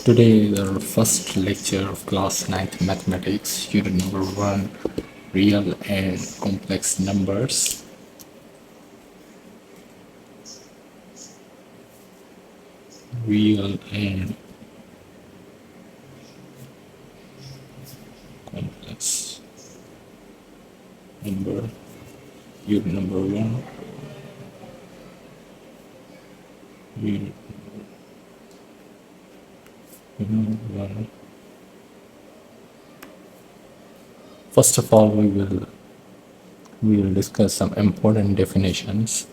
Today is our first lecture of class 9th mathematics, unit number 1, real and complex numbers. Real and complex number, unit number 1, unit number 1. First of all, we will discuss some important definitions.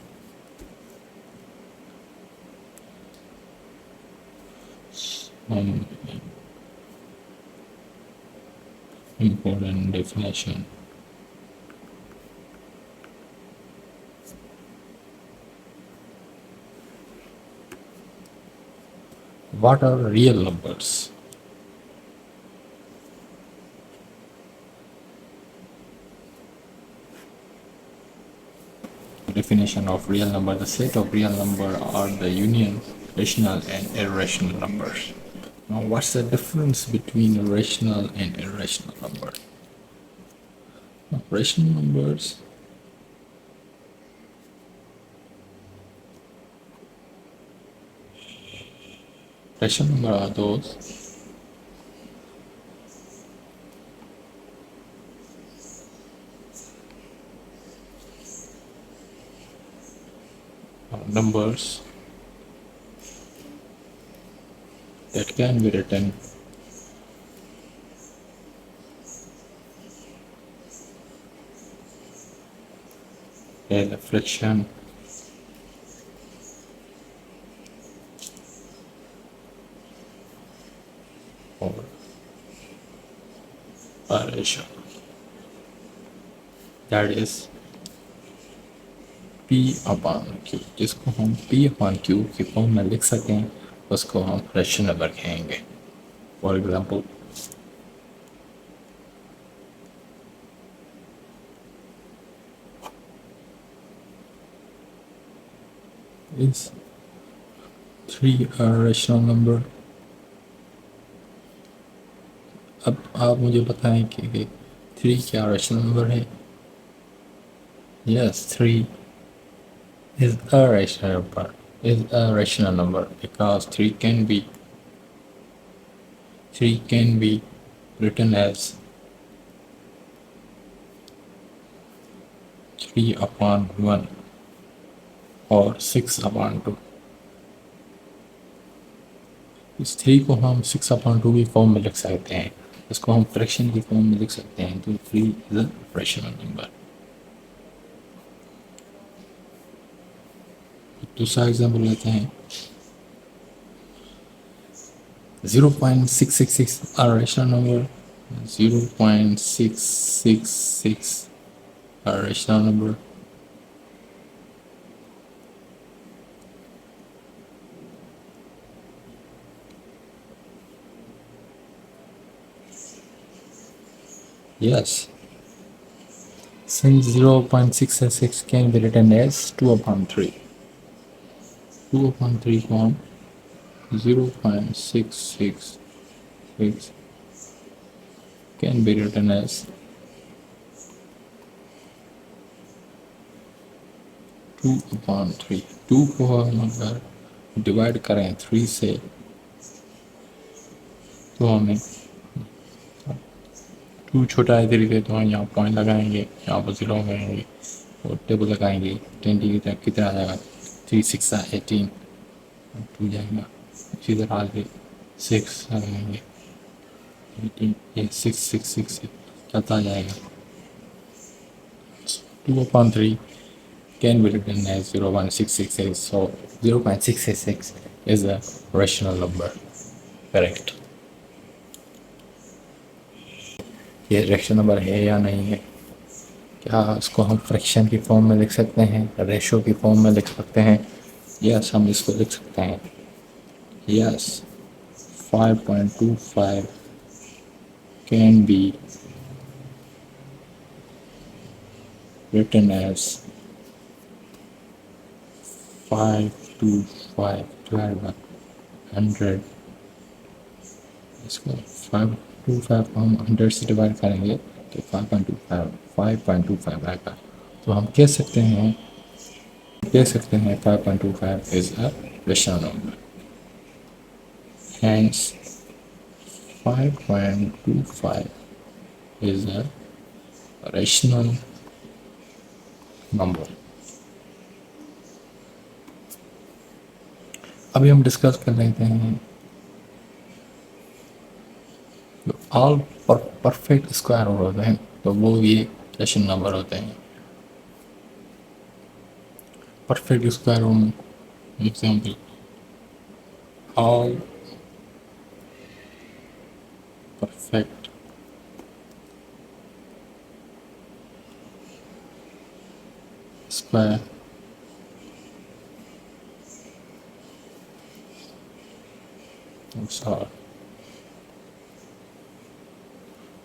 Important definition. What are real numbers? Definition of real number: the set of real number are the union rational and irrational numbers. Now, what's the difference between rational and irrational number? Now, rational numbers are those numbers that can be written as a fraction or a ratio. That is P upon Q, जिसको हम P upon Q की form में लिख सकें, उसको हम rational number कहेंगे. For example, is 3 a rational number? अब आप मुझे बताएं कि 3 क्या रेशनल नंबर है? Yes, 3 is a rational number. Is a rational number because 3 can be written as 3 upon 1 और 6 upon 2. इस 3 को हम 6 upon 2 की फॉर्म में लिख सकते हैं, इसको हम फ्रैक्शन की फॉर्म में लिख सकते हैं, तो 3 इज अ रैशनल नंबर. दूसरा एग्जाम्पल लेते हैं, 0.666 a rational number. 0.666 a rational number. Yes, since 0.666 can be written as 2 upon 3. 2 upon 3 को हम 0.666 can be written as 2 upon 3. 2 को हम अगर डिवाइड करें 3 से तो हमें 2 छोटा है 3 से, तो हम यहाँ पॉइंट लगाएंगे, यहाँ पर 0 लगाएंगे और टेबल लगाएंगे. 20 कितना आ जाएगा? 3 6 18, 2 जाएगा. इसी तरह से 6 लगाएंगे, 18, ये 6 6 6 चलता जाएगा. 2 upon 3 can be written as 0.666. So 0.666 is a rational number. Correct. ये रैशनल नंबर है या नहीं है? क्या इसको हम फ्रैक्शन की फॉर्म में लिख सकते हैं, रेशो की फॉर्म में लिख सकते हैं? यस, हम इसको लिख सकते हैं. Yes, 5.25 can be written as 525 divided by 100 इसको 525 को हम 100 से डिवाइड करेंगे तो 5.25 आएगा। तो हम कह सकते हैं 5.25 is a rational number. Hence 5.25 is a rational number। अभी हम डिस्कस कर लेते हैं जो ऑल परफेक्ट स्क्वायर होते हैं तो वो ये रेशनल नंबर होते हैं। Perfect square example all perfect square are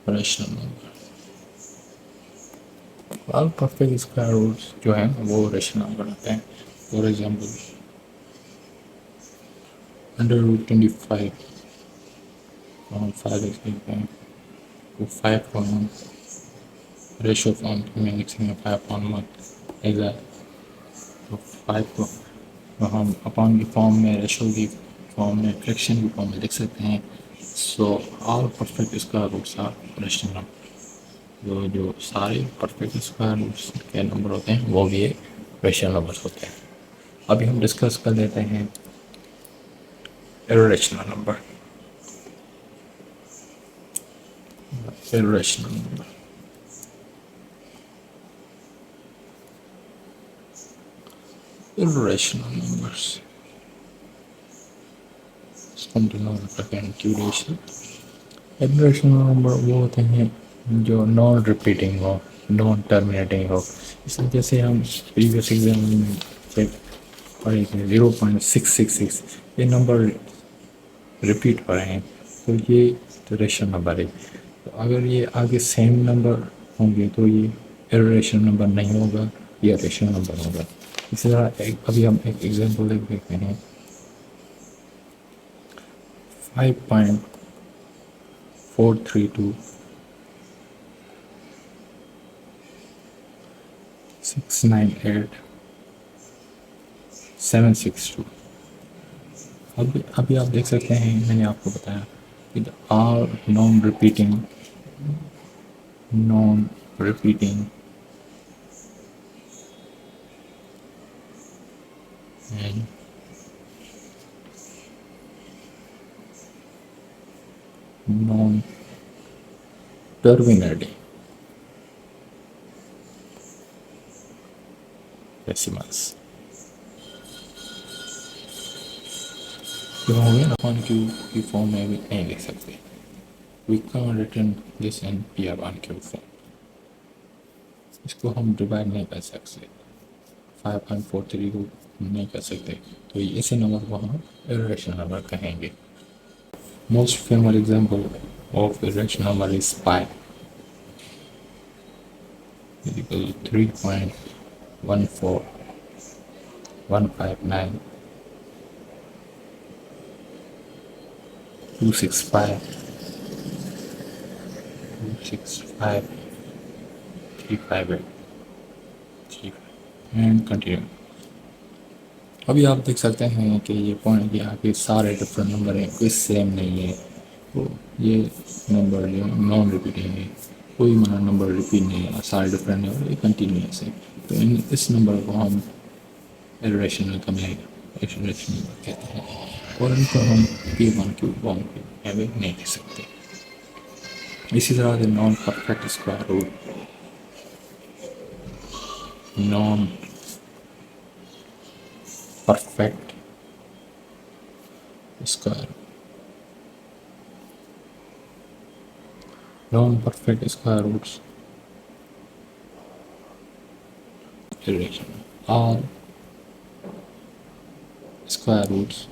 rational number. All perfect square roots जो हैं वो रेशनल नंबर होते हैं। फॉर एग्जाम्पल √25 हम 5 लिख सकते हैं तो 5 को हम रेशो फॉर्म में लिख सकते हैं 5/1 एग्जैक्ट। तो 5 को तो हम अपॉन की फॉर्म में रेशो की फॉर्म में फ्रैक्शन की फॉर्म में लिख सकते हैं। So all perfect square roots are rational number. जो सारे परफेक्ट स्क्वायर रूट्स के नंबर होते हैं वो भी रेशनल नंबर होते हैं। अभी हम डिस्कस कर लेते हैं irrational number। irrational number irrational numbers come to know again duration। irrational number वो होते हैं जो नॉन रिपीटिंग हो, नॉन टर्मिनेटिंग हो। इसलिए जैसे हम प्रीवियस एग्जाम में चेक पढ़े थे 0.666 ये नंबर रिपीट हो रहे हैं तो ये रेशनल नंबर है। तो अगर ये आगे सेम नंबर होंगे तो ये इरेशनल नंबर नहीं होगा, ये रेशनल नंबर होगा। इसी तरह अभी हम एक एग्जांपल देख देखते हैं 5.432 698 762। अभी आप देख सकते हैं मैंने आपको बताया कि are non repeating and non terminating decimals जो होंगे अपन की फॉर्म में भी नहीं लिख सकते। We can return this in PR1 form. इसको हम डिवाइड नहीं कर सकते, 5.43 को नहीं कर सकते, तो इसी नंबर को हम इरेशनल नंबर कहेंगे। Most famous example of irrational number is pi equal 3.14159 265 358 and continue. अभी आप देख सकते हैं कि ये पॉइंट के आगे सारे डिफरेंट नंबर हैं, कोई सेम नहीं है। तो ये नंबर जो नॉन रिपीटिंग है, कोई मतलब नंबर रिपीट नहीं है, सारे डिफरेंट है और ये कंटिन्यूस है। तो इस नंबर को हम इरेशनल नंबर कहते हैं और इनको हम P1 फॉर्म में भी नहीं लिख सकते। इसी तरह से non perfect square root, non perfect square roots irrational all square roots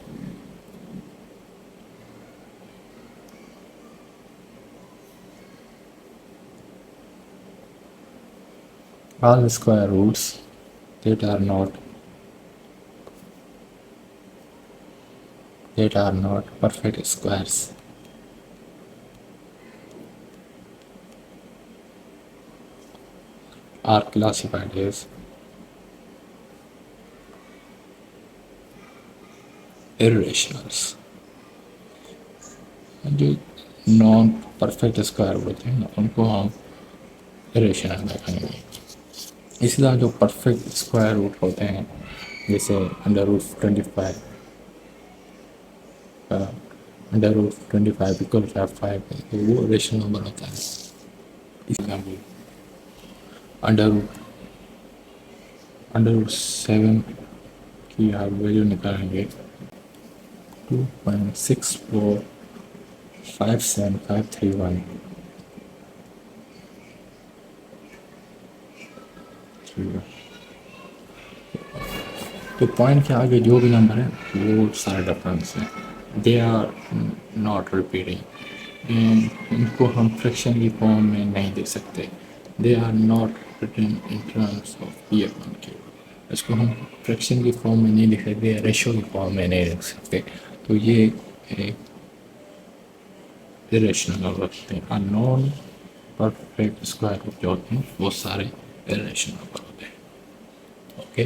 all square roots that are not perfect squares are classified as irrationals. जो नॉन परफेक्ट स्क्वायर होते हैं ना उनको हम इरेशनल रखेंगे। इसी तरह जो परफेक्ट स्क्वायर रूट होते हैं जैसे under root 25 under root 25 equal to 5 तो वो रेशनल नंबर होता है। इसी तरह भी अंडर रूट अंडर रूट 7 की आप वैल्यू निकालेंगे 2.6457 तो पॉइंट के आगे जो भी नंबर है वो सारे डिफरेंस हैं, दे आर नॉट रिपीटिंग। इनको हम फ्रैक्शन की फॉर्म में नहीं दे सकते, they are not written in terms of P/Q। इसको हम फ्रैक्शन की फॉर्म में नहीं लिख सकते, रेशो की फॉर्म में नहीं लिख सकते। तो ये एक इरेशनल नंबर होते हैं। नॉन परफेक्ट स्क्वायर रूट जो होते हैं वो सारे इरेशनल नंबर होते हैं। Okay,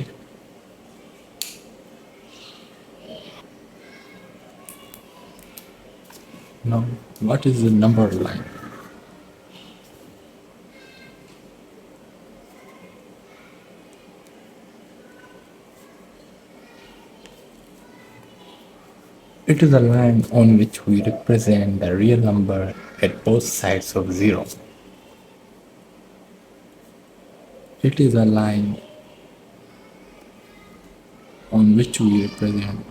now what is the number line? It is a line on which we represent the real number at both sides of zero. It is a line on which we represent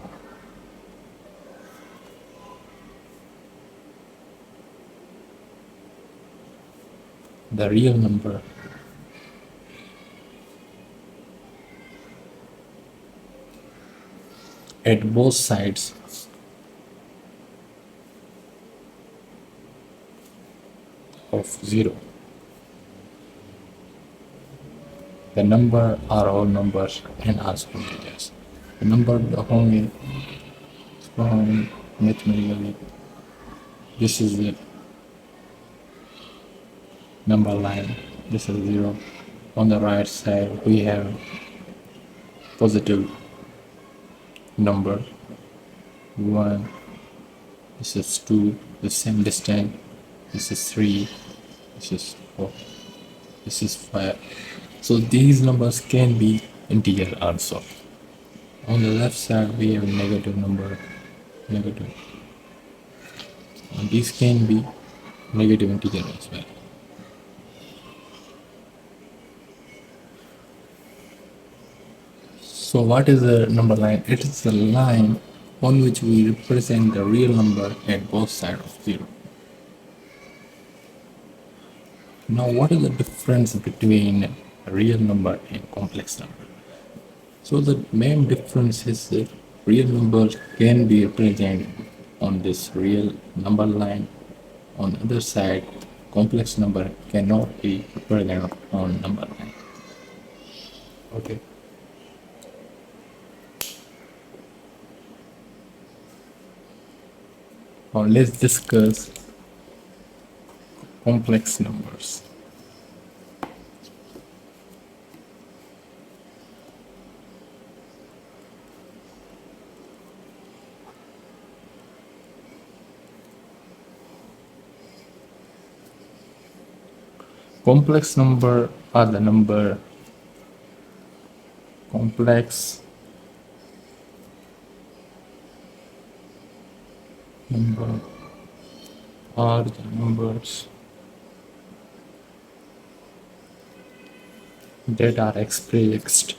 the real number at both sides of zero. The number are all numbers and also integers. The number होंगे इसको हम mathematically, this is the number line, this is zero. On the right side we have positive number 1, this is 2, the same distance, this is 3, this is 4, this is 5. So these numbers can be integer also. On the left side we have negative number, negative, and these can be negative integer as well. So what is the number line? It is the line on which we represent the real number at both sides of zero. Now what is the difference between a real number and complex number? So the main difference is that real numbers can be represented on this real number line. On the other side, complex number cannot be represented on number line. Okay. Now let's discuss complex numbers. Complex number are the number complex number are the numbers that are expressed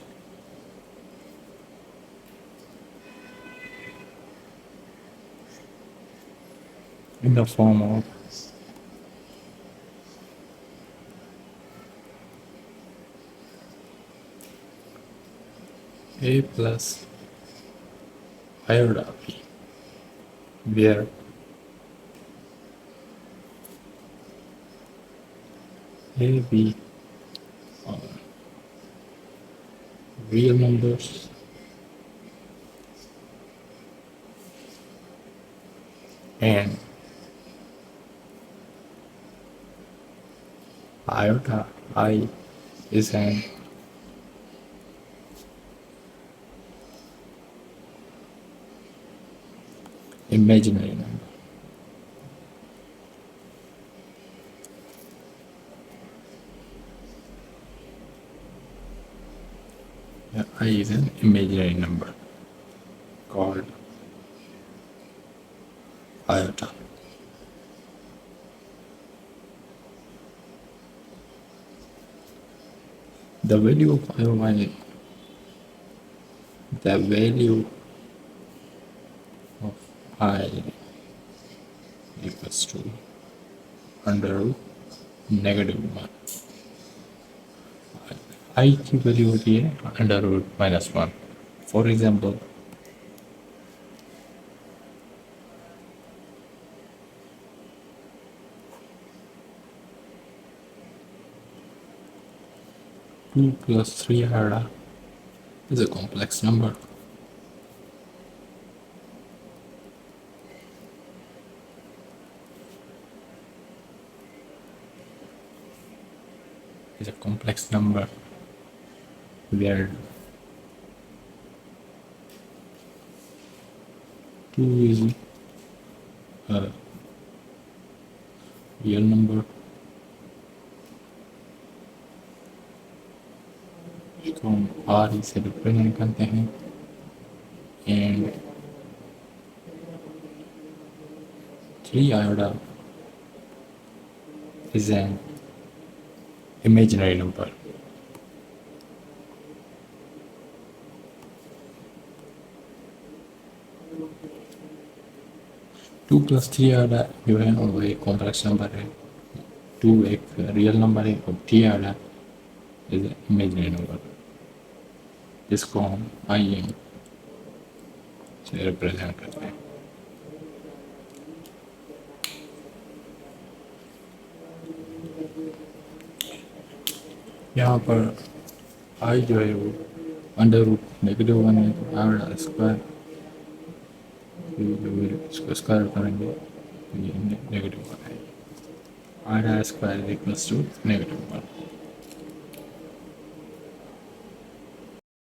in the form of a plus iota b, where a, b are real numbers and iota I is an imaginary number. Yeah, I is an imaginary number called iota. The value of iota, the value of I equals to under root -1. I की value होती है under root -1. For example 2 plus 3 iota is a complex number. It's a complex number where 2 is a real number, इसको हम R से represent करते हैं, and 3 iota is an imaginary number. Two plus three आधा जो है वो एक कॉम्प्लेक्स नंबर है, टू एक रियल नंबर है और थ्री आधा इज इमेजिनरी नंबर, जिसको हम आई एम से रिप्रेजेंट करते हैं. यहाँ पर आई जो है वो अंडर रूट -1 है, तो आधा स्क्वायर इसको स्क्वायर करेंगे तो ये -1 है. आधा स्क्वायर इक्वल्स टू -1.